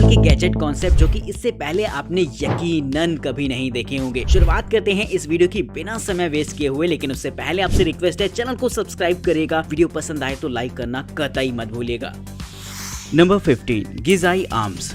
के gadget concept जो कि इससे पहले आपने यकीनन कभी नहीं देखे होंगे। शुरुआत करते हैं इस वीडियो की बिना समय वेस्ट किए हुए, लेकिन उससे पहले आपसे रिक्वेस्ट है चैनल को सब्सक्राइब करिएगा, वीडियो पसंद आए तो लाइक करना कतई मत भूलिएगा। नंबर 15 गिजाई आर्म्स।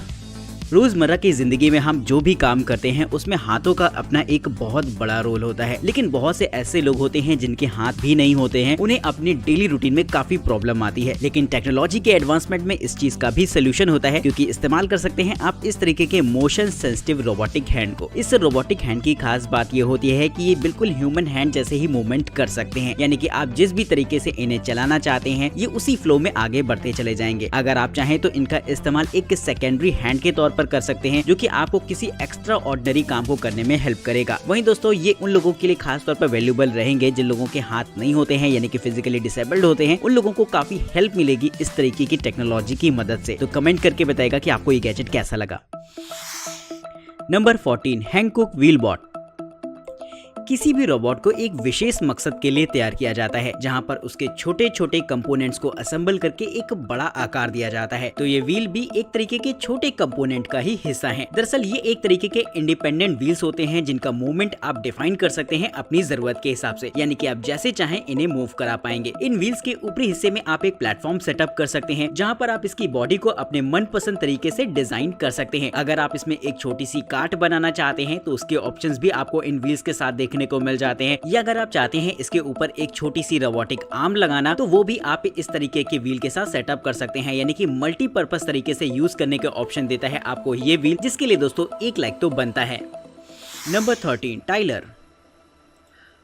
रोजमर्रा की जिंदगी में हम जो भी काम करते हैं उसमें हाथों का अपना एक बहुत बड़ा रोल होता है, लेकिन बहुत से ऐसे लोग होते हैं जिनके हाथ भी नहीं होते हैं, उन्हें अपनी डेली रूटीन में काफी प्रॉब्लम आती है। लेकिन टेक्नोलॉजी के एडवांसमेंट में इस चीज का भी सोल्यूशन होता है, क्योंकि इस्तेमाल कर सकते हैं आप इस तरीके के मोशन सेंसिटिव रोबोटिक हैंड को। इस रोबोटिक हैंड की खास बात ये होती है कि ये बिल्कुल ह्यूमन हैंड जैसे ही मूवमेंट कर सकते हैं, यानी कि आप जिस भी तरीके से इन्हें चलाना चाहते हैं ये उसी फ्लो में आगे बढ़ते चले जाएंगे। अगर आप चाहें तो इनका इस्तेमाल एक सेकेंडरी हैंड के तौर पर कर सकते हैं, जो कि आपको किसी एक्स्ट्रा ऑर्डिनरी काम को करने में हेल्प करेगा। वहीं दोस्तों ये उन लोगों के लिए खास तौर पर वैल्यूएबल रहेंगे जिन लोगों के हाथ नहीं होते हैं, यानी कि फिजिकली डिसेबल्ड होते हैं। उन लोगों को काफी हेल्प मिलेगी इस तरीके की टेक्नोलॉजी की मदद से। तो कमेंट करके बताएगा कि आपको ये गैजेट कैसा लगा। Number 14 Hancock wheel bot. किसी भी रोबोट को एक विशेष मकसद के लिए तैयार किया जाता है, जहां पर उसके छोटे छोटे कंपोनेंट्स को असेंबल करके एक बड़ा आकार दिया जाता है। तो ये व्हील भी एक तरीके के छोटे कंपोनेंट का ही हिस्सा है। दरअसल ये एक तरीके के इंडिपेंडेंट व्हील्स होते हैं जिनका मूवमेंट आप डिफाइन कर सकते हैं अपनी जरूरत के हिसाब से, यानी कि आप जैसे चाहें इन्हें मूव करा पाएंगे। इन व्हील्स के ऊपरी हिस्से में आप एक प्लेटफॉर्म सेटअप कर सकते हैं, जहाँ पर आप इसकी बॉडी को अपने मनपसंद तरीके से डिजाइन कर सकते हैं। अगर आप इसमें एक छोटी सी कार्ट बनाना चाहते हैं तो उसके ऑप्शंस भी आपको इन व्हील्स के साथ देखने को मिल जाते हैं, या अगर आप चाहते हैं इसके ऊपर एक छोटी सी रोबोटिक आर्म लगाना तो वो भी आप इस तरीके के व्हील के साथ सेटअप कर सकते हैं, यानी कि मल्टीपर्पज तरीके से यूज करने के ऑप्शन देता है आपको ये व्हील, जिसके लिए दोस्तों 1 लाइक तो बनता है। Number 13 Tyler.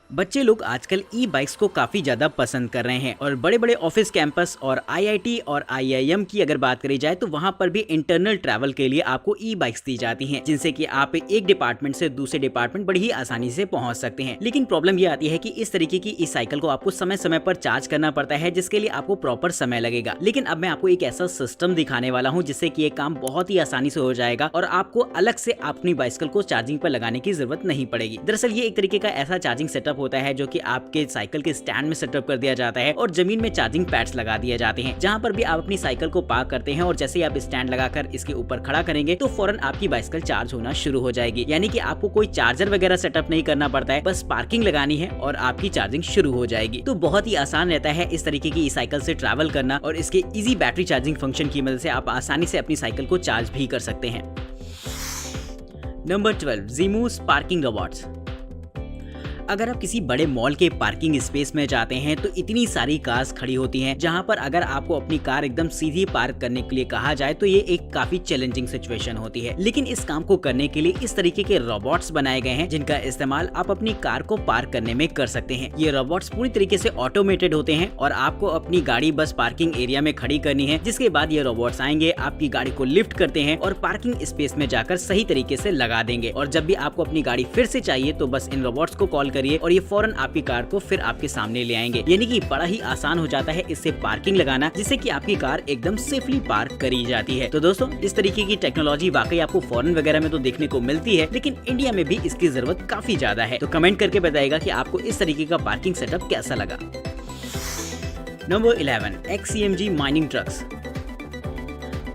बच्चे लोग आजकल ई बाइक्स को काफी ज्यादा पसंद कर रहे हैं, और बड़े बड़े ऑफिस कैंपस और आईआईटी और आईआईएम की अगर बात करी जाए तो वहां पर भी इंटरनल ट्रैवल के लिए आपको ई बाइक्स दी जाती हैं, जिनसे कि आप एक डिपार्टमेंट से दूसरे डिपार्टमेंट बड़ी ही आसानी से पहुंच सकते हैं। लेकिन प्रॉब्लम ये आती है कि इस तरीके की ई साइकिल को आपको समय समय पर चार्ज करना पड़ता है, जिसके लिए आपको प्रॉपर समय लगेगा। लेकिन अब मैं आपको एक ऐसा सिस्टम दिखाने वाला हूँ जिससे कि ये काम बहुत ही आसानी से हो जाएगा और आपको अलग से अपनी बाइसिकल को चार्जिंग पर लगाने की जरूरत नहीं पड़ेगी। दरअसल ये एक तरीके का ऐसा चार्जिंग सेटअप होता है जो कि आपके साइकिल के स्टैंड में सेटअप कर दिया जाता है और जमीन में चार्जिंग पैड्स लगा दिए जाते हैं, जहां पर भी आप अपनी साइकिल को पार्क करते हैं और जैसे ही आप स्टैंड लगाकर इसके ऊपर खड़ा करेंगे तो फौरन आपकी बाइसिकल चार्ज होना शुरू हो जाएगी। यानी कि आपको कोई चार्जर वगैरह सेटअप नहीं करना पड़ता है, बस पार्किंग लगानी है और आपकी चार्जिंग शुरू हो जाएगी। तो बहुत ही आसान रहता है इस तरीके की साइकिल से ट्रैवल करना, और इसके इजी बैटरी चार्जिंग फंक्शन की मदद से आप आसानी से अपनी साइकिल को चार्ज भी कर सकते हैं। नंबर 12 ज़ीमूस पार्किंग रोबोट्स। अगर आप किसी बड़े मॉल के पार्किंग स्पेस में जाते हैं तो इतनी सारी कार्स खड़ी होती हैं, जहां पर अगर आपको अपनी कार एकदम सीधी पार्क करने के लिए कहा जाए तो ये एक काफी चैलेंजिंग सिचुएशन होती है। लेकिन इस काम को करने के लिए इस तरीके के रोबोट्स बनाए गए हैं जिनका इस्तेमाल आप अपनी कार को पार्क करने में कर सकते हैं। ये रोबोट्स पूरी तरीके से ऑटोमेटेड होते हैं और आपको अपनी गाड़ी बस पार्किंग एरिया में खड़ी करनी है, जिसके बाद ये रोबोट्स आएंगे, आपकी गाड़ी को लिफ्ट करते हैं और पार्किंग स्पेस में जाकर सही तरीके से लगा देंगे। और जब भी आपको अपनी गाड़ी फिर से चाहिए तो बस इन रोबोट्स को कॉल और ये फौरन आपकी कार को फिर आपके सामने ले आएंगे। यानी कि बड़ा ही आसान हो जाता है इससे पार्किंग लगाना, जिससे कि आपकी कार एकदम सेफली पार्क करी जाती है। तो दोस्तों इस तरीके की टेक्नोलॉजी वाकई आपको फॉरेन वगैरह में तो देखने को मिलती है, लेकिन इंडिया में भी इसकी जरूरत काफी ज्यादा है। तो कमेंट करके बताइएगा कि आपको इस तरीके का पार्किंग सेटअप कैसा लगा। Number 11 XCMG mining trucks.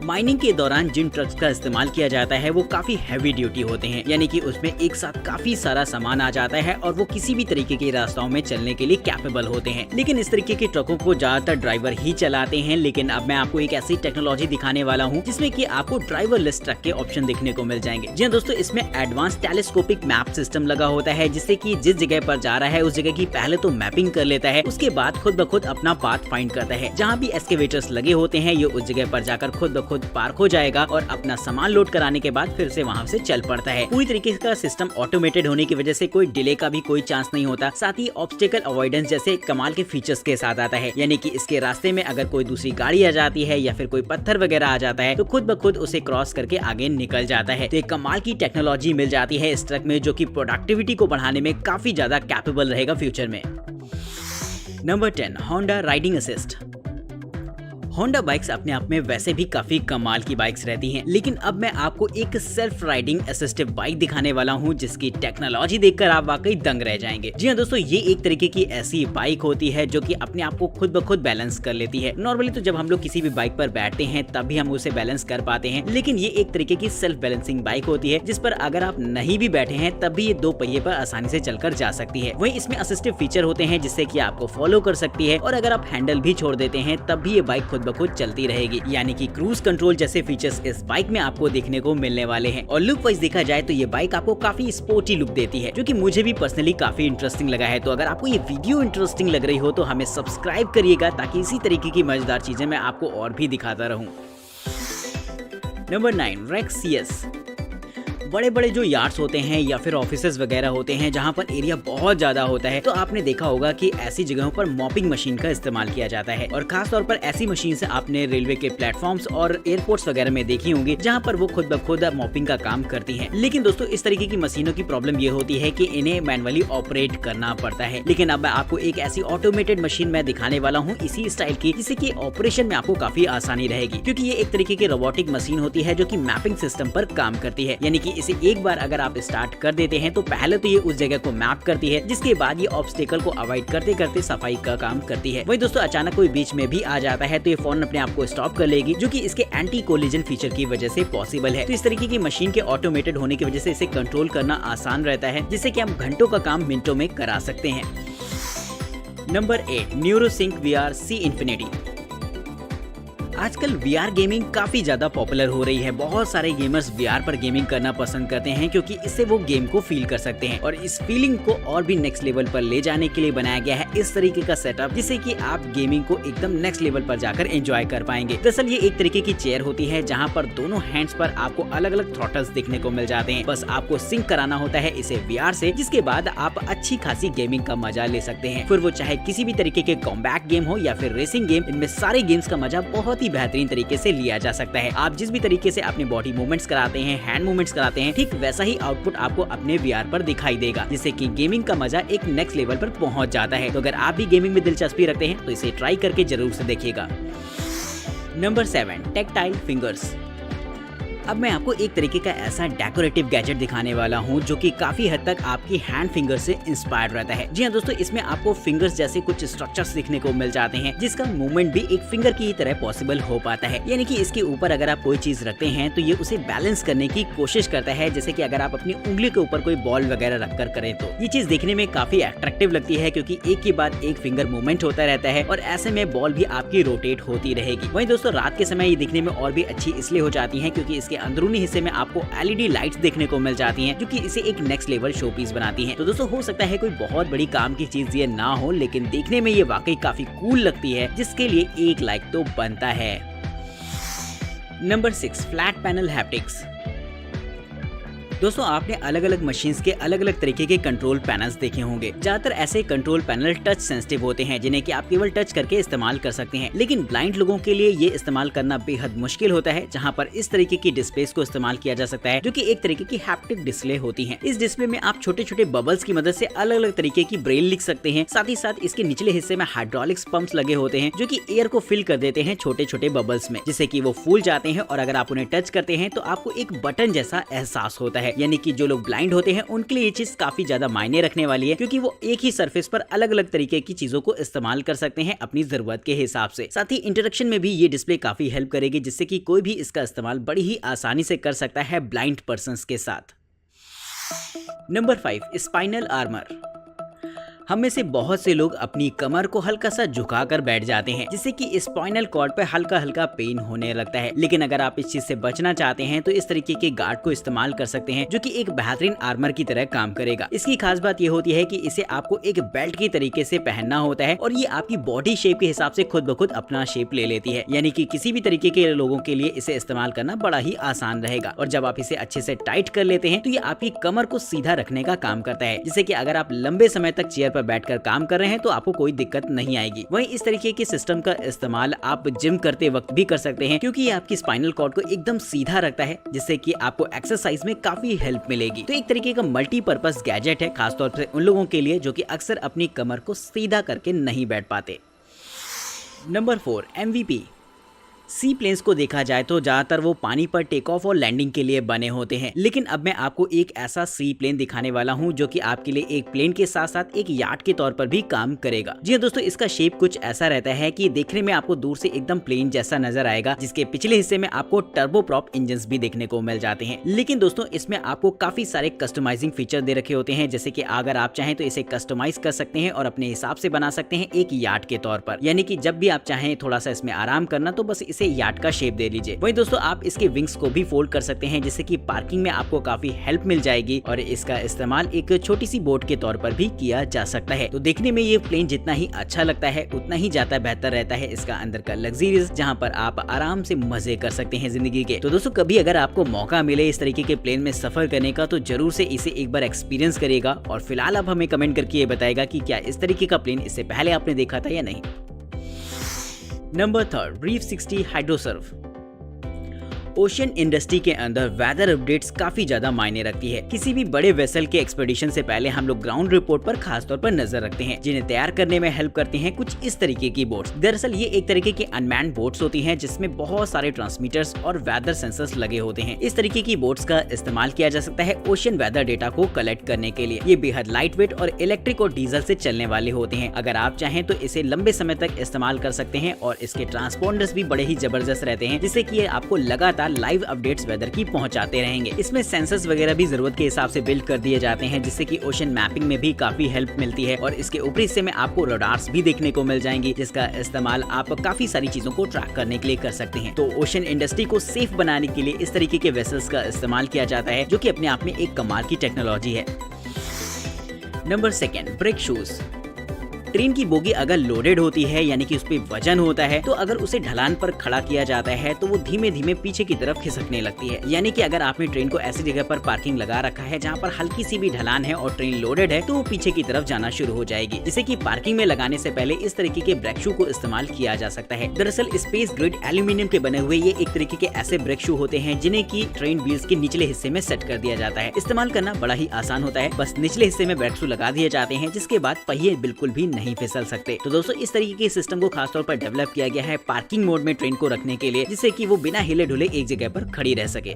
Mining के दौरान जिन ट्रक्स का इस्तेमाल किया जाता है वो काफी हैवी ड्यूटी होते हैं, यानी कि उसमें एक साथ काफी सारा सामान आ जाता है और वो किसी भी तरीके के रास्ताओं में चलने के लिए कैपेबल होते हैं। लेकिन इस तरीके के ट्रकों को ज्यादातर ड्राइवर ही चलाते हैं। लेकिन अब मैं आपको एक ऐसी टेक्नोलॉजी दिखाने वाला हूँ जिसमें कि आपको ड्राइवरलेस ट्रक के ऑप्शन देखने को मिल जाएंगे। जी दोस्तों, इसमें एडवांस टेलीस्कोपिक मैप सिस्टम लगा होता है, जिससे कि जिस जगह पर जा रहा है उस जगह की पहले तो मैपिंग कर लेता है, उसके बाद खुद ब खुद अपना पाथ फाइंड करता है। जहाँ भी एक्सकेवेटर्स लगे होते हैं ये उस जगह पर जाकर खुद ब खुद पार्क हो जाएगा और अपना सामान लोड कराने के बाद फिर से वहां से चल पड़ता है। पूरी तरीके का सिस्टम ऑटोमेटेड होने की वजह से कोई डिले का भी कोई चांस नहीं होता। साथ ही ऑब्स्टेकल अवॉइडेंस जैसे कमाल के फीचर्स के साथ आता है, यानी कि इसके रास्ते में अगर कोई दूसरी गाड़ी आ जाती है या फिर कोई पत्थर वगैरह आ जाता है तो खुद ब खुद उसे क्रॉस करके आगे निकल जाता है। तो एक कमाल की टेक्नोलॉजी मिल जाती है इस ट्रक में, जो कि प्रोडक्टिविटी को बढ़ाने में काफी ज्यादा कैपेबल रहेगा फ्यूचर में। Number 10 Honda riding assist. Honda bikes अपने आप में वैसे भी काफी कमाल की बाइक्स रहती हैं, लेकिन अब मैं आपको एक सेल्फ राइडिंग असिस्टिव बाइक दिखाने वाला हूं जिसकी टेक्नोलॉजी देखकर आप वाकई दंग रह जाएंगे। जी हाँ दोस्तों, ये एक तरीके की ऐसी बाइक होती है जो कि अपने आप को खुद ब खुद बैलेंस कर लेती है। नॉर्मली तो जब हम लोग किसी भी बाइक पर बैठते हैं तब भी हम उसे बैलेंस कर पाते हैं, लेकिन ये एक तरीके की सेल्फ बैलेंसिंग बाइक होती है जिस पर अगर आप नहीं भी बैठे हैं तब भी ये दो पहिए पर आसानी से चलकर जा सकती है। वहीं इसमें असिस्टिव फीचर होते हैं जिससे कि आपको फॉलो कर सकती है, और अगर आप हैंडल भी छोड़ देते हैं तब भी ये बाइक खुद ब खुद चलती रहेगी। यानी कि क्रूज कंट्रोल जैसे फीचर्स इस बाइक में आपको देखने को मिलने वाले हैं। और लुक वाइज देखा जाए तो ये बाइक आपको काफी स्पोर्टी लुक देती है, जो कि मुझे भी पर्सनली काफी इंटरेस्टिंग लगा है। तो अगर आपको ये वीडियो इंटरेस्टिंग लग रही हो तो हमें सब्सक्राइब करिएगा ताकि इसी तरीके की मजेदार चीजें मैं आपको और भी दिखाता रहूं। Number 9, Rex CS। बड़े बड़े जो यार्ड्स होते हैं या फिर ऑफिसेज वगैरह होते हैं जहां पर एरिया बहुत ज्यादा होता है, तो आपने देखा होगा कि ऐसी जगहों पर मॉपिंग मशीन का इस्तेमाल किया जाता है। और खास तौर पर ऐसी मशीन से आपने रेलवे के प्लेटफॉर्म्स और एयरपोर्ट्स वगैरह में देखी होंगी जहां पर वो खुद ब खुद मॉपिंग का काम करती हैं। लेकिन दोस्तों, इस तरीके की मशीनों की प्रॉब्लम ये होती है कि इन्हें मैनुअली ऑपरेट करना पड़ता है। लेकिन अब मैं आपको एक ऐसी ऑटोमेटेड मशीन मैं दिखाने वाला हूँ इसी स्टाइल की, जिससे कि ऑपरेशन में आपको काफी आसानी रहेगी, क्योंकि ये एक तरीके की रोबोटिक मशीन होती है जो कि मैपिंग सिस्टम पर काम करती है। यानी कि इसे एक बार अगर आप स्टार्ट कर देते हैं तो पहले तो ये उस जगह को मैप करती है, जिसके बाद ये ऑब्स्टेकल को अवॉइड करते करते सफाई का काम करती है। वही दोस्तों, अचानक कोई बीच में भी आ जाता है तो ये फोन अपने आप को स्टॉप कर लेगी, जो कि इसके एंटी कोलिजन फीचर की वजह से पॉसिबल है। तो इस तरीके की मशीन के ऑटोमेटेड होने की वजह से इसे कंट्रोल करना आसान रहता है, जिससे कि हम घंटों का काम मिनटों में करा सकते हैं। Number 8, न्यूरोसिंक VR C Infinity। आजकल VR गेमिंग काफी ज्यादा पॉपुलर हो रही है। बहुत सारे गेमर्स VR पर गेमिंग करना पसंद करते हैं क्योंकि इससे वो गेम को फील कर सकते हैं, और इस फीलिंग को और भी नेक्स्ट लेवल पर ले जाने के लिए बनाया गया है इस तरीके का सेटअप, जिससे कि आप गेमिंग को एकदम नेक्स्ट लेवल पर जाकर एंजॉय कर पाएंगे। दरअसल ये एक तरीके की चेयर होती है जहाँ पर दोनों हैंड्स पर आपको अलग अलग थ्रॉटल्स देखने को मिल जाते हैं। बस आपको सिंक कराना होता है इसे VR से, जिसके बाद आप अच्छी खासी गेमिंग का मजा ले सकते हैं। फिर वो चाहे किसी भी तरीके के कॉम्बैट गेम हो या फिर रेसिंग गेम, इनमें सारे गेम्स का मजा बहुत ही बेहतरीन तरीके से लिया जा सकता है। आप जिस भी तरीके से अपने बॉडी मूवमेंट्स कराते हैं, हैंड मूवमेंट्स कराते हैं, ठीक वैसा ही आउटपुट आपको अपने VR पर दिखाई देगा, जिससे कि गेमिंग का मजा एक नेक्स्ट लेवल पर पहुंच जाता है। तो अगर आप भी गेमिंग में दिलचस्पी रखते हैं तो इसे ट्राई करके जरूर से देखिएगा। Number 7, tactile fingers. अब मैं आपको एक तरीके का ऐसा डेकोरेटिव गैजेट दिखाने वाला हूं जो कि काफी हद तक आपकी हैंड फिंगर से इंस्पायर्ड रहता है। जी हाँ दोस्तों, इसमें आपको फिंगर्स जैसे कुछ स्ट्रक्चर्स दिखने को मिल जाते हैं, जिसका मूवमेंट भी एक फिंगर की तरह पॉसिबल हो पाता है। यानी कि इसके ऊपर अगर आप कोई चीज रखते हैं तो ये उसे बैलेंस करने की कोशिश करता है, जैसे कि अगर आप अपनी उंगली के ऊपर कोई बॉल वगैरह रखकर करें तो ये चीज देखने में काफी अट्रैक्टिव लगती है, क्योंकि एक के बाद एक फिंगर मूवमेंट होता रहता है और ऐसे में बॉल भी आपकी रोटेट होती रहेगी। वहीं दोस्तों, रात के समय ये दिखने में और भी अच्छी इसलिए हो जाती है क्योंकि इसके अंदरूनी हिस्से में आपको LED लाइट्स देखने को मिल जाती हैं, जो कि इसे एक नेक्स्ट लेवल शो पीस बनाती हैं। तो दोस्तों, हो सकता है कोई बहुत बड़ी काम की चीज ये ना हो, लेकिन देखने में ये वाकई काफी कूल लगती है, जिसके लिए एक लाइक तो बनता है। Number 6, flat panel haptics. दोस्तों, आपने अलग अलग मशीन्स के अलग अलग तरीके के कंट्रोल पैनल्स देखे होंगे। ज्यादातर ऐसे कंट्रोल पैनल टच सेंसिटिव होते हैं, जिन्हें कि आप केवल टच करके इस्तेमाल कर सकते हैं। लेकिन ब्लाइंड लोगों के लिए ये इस्तेमाल करना बेहद मुश्किल होता है, जहां पर इस तरीके की डिस्प्लेस को इस्तेमाल किया जा सकता है, जो कि एक तरीके की हैप्टिक डिस्प्ले होती है। इस डिस्प्ले में आप छोटे छोटे बबल्स की मदद से अलग अलग तरीके की ब्रेल लिख सकते हैं। साथ ही साथ इसके निचले हिस्से में हाइड्रोलिक्स पंप्स लगे होते हैं, जो कि एयर को फिल कर देते हैं छोटे छोटे बबल्स में, जिससे कि वो फूल जाते हैं। और अगर आप उन्हें टच करते हैं तो आपको एक बटन जैसा एहसास होता है। यानी कि जो लोग ब्लाइंड होते हैं उनके लिए ये चीज काफी ज्यादा मायने रखने वाली है, क्योंकि वो एक ही सरफेस पर अलग अलग तरीके की चीजों को इस्तेमाल कर सकते हैं अपनी जरूरत के हिसाब से। साथ ही इंटरेक्शन में भी ये डिस्प्ले काफी हेल्प करेगी, जिससे कि कोई भी इसका इस्तेमाल बड़ी ही आसानी से कर सकता है ब्लाइंड पर्संस के साथ। Number 5, spinal armour. हम में से बहुत से लोग अपनी कमर को हल्का सा झुकाकर बैठ जाते हैं, जिससे कि स्पाइनल कॉर्ड पे हल्का हल्का पेन होने लगता है। लेकिन अगर आप इस चीज से बचना चाहते हैं तो इस तरीके के गार्ड को इस्तेमाल कर सकते हैं, जो कि एक बेहतरीन आर्मर की तरह काम करेगा। इसकी खास बात ये होती है कि इसे आपको एक बेल्ट की तरीके से पहनना होता है, और ये आपकी बॉडी शेप के हिसाब से खुद ब खुद अपना शेप ले लेती है। यानी कि किसी भी तरीके के लोगों के लिए इसे इस्तेमाल करना बड़ा ही आसान रहेगा। और जब आप इसे अच्छे से टाइट कर लेते हैं तो ये आपकी कमर को सीधा रखने का काम करता है, जिससे कि अगर आप लंबे समय तक चेयर पर बैठकर काम कर रहे हैं तो आपको कोई दिक्कत नहीं आएगी। वहीं इस तरीके के सिस्टम का इस्तेमाल आप जिम करते वक्त भी कर सकते हैं, क्योंकि ये आपकी स्पाइनल कॉर्ड को एकदम सीधा रखता है, जिससे कि आपको एक्सरसाइज में काफी हेल्प मिलेगी। तो एक तरीके का मल्टीपर्पज गैजेट है, खासतौर पर उन लोगों के लिए जो कि अक्सर अपनी कमर को सीधा करके नहीं बैठ पाते। Number 4, MVP। सी प्लेन्स को देखा जाए तो ज्यादातर वो पानी पर टेक ऑफ और लैंडिंग के लिए बने होते हैं, लेकिन अब मैं आपको एक ऐसा सी प्लेन दिखाने वाला हूं जो कि आपके लिए एक प्लेन के साथ साथ एक याट के तौर पर भी काम करेगा। जी हाँ दोस्तों, इसका शेप कुछ ऐसा रहता है कि देखने में आपको दूर से एकदम प्लेन जैसा नजर आएगा, जिसके पिछले हिस्से में आपको टर्बो प्रॉप इंजन भी देखने को मिल जाते हैं। लेकिन दोस्तों इसमें आपको काफी सारे कस्टमाइजिंग फीचर दे रखे होते हैं, जैसे कि अगर आप चाहें तो इसे कस्टमाइज कर सकते हैं और अपने हिसाब से बना सकते हैं एक याट के तौर पर, यानी कि जब भी आप चाहें थोड़ा सा इसमें आराम करना तो बस इसे याट का शेप दे लीजिए। वहीं दोस्तों आप इसके विंग्स को भी फोल्ड कर सकते हैं, जिससे कि पार्किंग में आपको काफी हेल्प मिल जाएगी और इसका इस्तेमाल एक छोटी सी बोट के तौर पर भी किया जा सकता है। तो देखने में ये प्लेन जितना ही अच्छा लगता है उतना ही ज्यादा बेहतर रहता है इसका अंदर का लग्जरियस, जहाँ पर आप आराम से मजे कर सकते हैं जिंदगी के। तो दोस्तों कभी अगर आपको मौका मिले इस तरीके के प्लेन में सफर करने का तो जरूर से इसे एक बार एक्सपीरियंस करेगा और फिलहाल आप हमें कमेंट करके ये बताएगा कि क्या इस तरीके का प्लेन इससे पहले आपने देखा था या नहीं। Number 3, reef 60 हाइड्रोसर्फ। ओशियन इंडस्ट्री के अंदर वेदर अपडेट्स काफी ज्यादा मायने रखती है। किसी भी बड़े वेसल के एक्सपेडिशन से पहले हम लोग ग्राउंड रिपोर्ट पर खास तौर पर नजर रखते हैं, जिन्हें तैयार करने में हेल्प करते हैं कुछ इस तरीके की बोट्स। दरअसल ये एक तरीके की अनमैन्ड बोट्स होती हैं जिसमें बहुत सारे ट्रांसमीटर्स और वेदर सेंसर्स लगे होते हैं। इस तरीके की बोट्स का इस्तेमाल किया जा सकता है ओशियन वेदर डेटा को कलेक्ट करने के लिए। ये बेहद लाइट वेट और इलेक्ट्रिक और डीजल से चलने वाले होते हैं। अगर आप चाहें तो इसे लंबे समय तक इस्तेमाल कर सकते हैं और इसके ट्रांसपोंडर्स भी बड़े ही जबरदस्त रहते हैं, जिससे कि आपको लगातार लाइव अपडेट्स वेदर की पहुंचाते रहेंगे। इसमें सेंसर्स वगैरह भी जरूरत के हिसाब से बिल्ड कर दिए जाते हैं, जिससे कि ओशन मैपिंग में भी काफी हेल्प मिलती है। और इसके ऊपरी हिस्से में आपको रडार्स भी देखने को मिल जाएंगी, जिसका इस्तेमाल आप काफी सारी चीजों को ट्रैक करने के लिए कर सकते हैं। तो ओशन इंडस्ट्री को सेफ बनाने के लिए इस तरीके के वेसल्स का इस्तेमाल किया जाता है, जो कि अपने आप में एक कमाल की टेक्नोलॉजी है। Number 2, brake shoes. ट्रेन की बोगी अगर लोडेड होती है यानी कि उस पे वजन होता है, तो अगर उसे ढलान पर खड़ा किया जाता है तो वो धीमे धीमे पीछे की तरफ खिसकने लगती है। यानी कि अगर आपने ट्रेन को ऐसी जगह पर पार्किंग लगा रखा है जहाँ पर हल्की सी भी ढलान है और ट्रेन लोडेड है, तो वो पीछे की तरफ जाना शुरू हो जाएगी। जिसे कि पार्किंग में लगाने से पहले इस तरीके के ब्रेक शू को इस्तेमाल किया जा सकता है। दरअसल स्पेस ग्रिड एल्यूमिनियम के बने हुए ये एक तरीके के ऐसे ब्रेक शू होते हैं जिन्हें की ट्रेन व्हील्स के निचले हिस्से में सेट कर दिया जाता है। इस्तेमाल करना बड़ा ही आसान होता है, बस निचले हिस्से में ब्रेक शू लगा दिए जाते हैं, जिसके बाद पहिए बिल्कुल भी नहीं फिसल सकते। तो दोस्तों इस तरीके के सिस्टम को खासतौर पर डेवलप किया गया है पार्किंग मोड में ट्रेन को रखने के लिए, जिससे कि वो बिना हिले ढुले एक जगह पर खड़ी रह सके।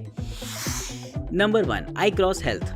नंबर 1, आई क्रॉस हेल्थ।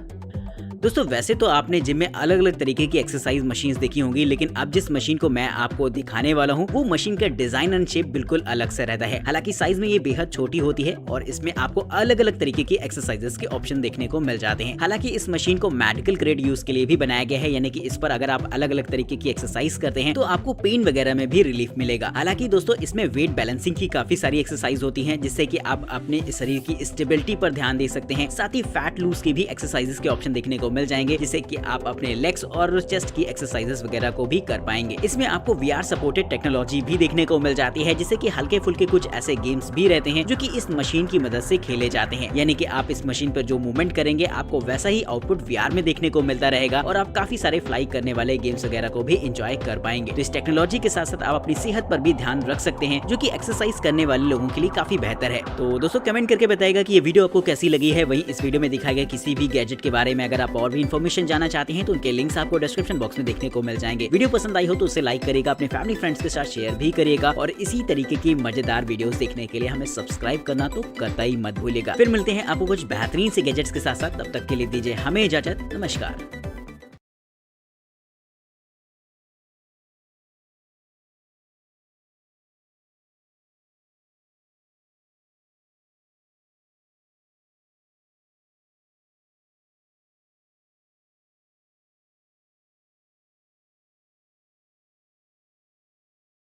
दोस्तों वैसे तो आपने जिम में अलग अलग तरीके की एक्सरसाइज मशीन्स देखी होंगी, लेकिन अब जिस मशीन को मैं आपको दिखाने वाला हूँ वो मशीन का डिजाइन एंड शेप बिल्कुल अलग से रहता है। हालांकि साइज में ये बेहद छोटी होती है और इसमें आपको अलग अलग तरीके की एक्सरसाइजेस के ऑप्शन देखने को मिल जाते हैं। हालांकि इस मशीन को मेडिकल ग्रेड यूज के लिए भी बनाया गया है, यानी कि इस पर अगर आप अलग अलग तरीके की एक्सरसाइज करते हैं तो आपको पेन वगैरह में भी रिलीफ मिलेगा। हालांकि दोस्तों इसमें वेट बैलेंसिंग की काफी सारी एक्सरसाइज होती है, जिससे कि आप अपने शरीर की स्टेबिलिटी पर ध्यान दे सकते हैं। साथ ही फैट लूज की भी एक्सरसाइजेस के ऑप्शन देखने को मिल जाएंगे, जिससे कि आप अपने लेग्स और चेस्ट की एक्सरसाइजेस वगैरह को भी कर पाएंगे। इसमें आपको VR सपोर्टेड टेक्नोलॉजी भी देखने को मिल जाती है, जिससे कि हल्के फुल्के कुछ ऐसे गेम्स भी रहते हैं जो कि इस मशीन की मदद से खेले जाते हैं। यानी कि आप इस मशीन पर जो मूवमेंट करेंगे आपको वैसा ही आउटपुट VR में देखने को मिलता रहेगा और आप काफी सारे फ्लाई करने वाले गेम्स वगैरह को भी एंजॉय कर पाएंगे। तो इस टेक्नोलॉजी के साथ साथ आप अपनी सेहत पर भी ध्यान रख सकते हैं, जो कि एक्सरसाइज करने वाले लोगों के लिए काफी बेहतर है। तो दोस्तों कमेंट करके बताएगा कि ये वीडियो आपको कैसी लगी है। वहीं इस वीडियो में दिखाए गए किसी भी गैजेट के बारे में अगर आप और भी इन्फॉर्मेशन जानना चाहते हैं तो उनके लिंक्स आपको डिस्क्रिप्शन बॉक्स में देखने को मिल जाएंगे। वीडियो पसंद आई हो तो उसे लाइक करिएगा, अपने फैमिली फ्रेंड्स के साथ शेयर भी करिएगा और इसी तरीके की मजेदार वीडियोस देखने के लिए हमें सब्सक्राइब करना तो कतई मत भूलिएगा। फिर मिलते हैं आपको कुछ बेहतरीन से गैजेट्स के साथ साथ, तब तक के लिए दीजिए हमें इजाजत। नमस्कार।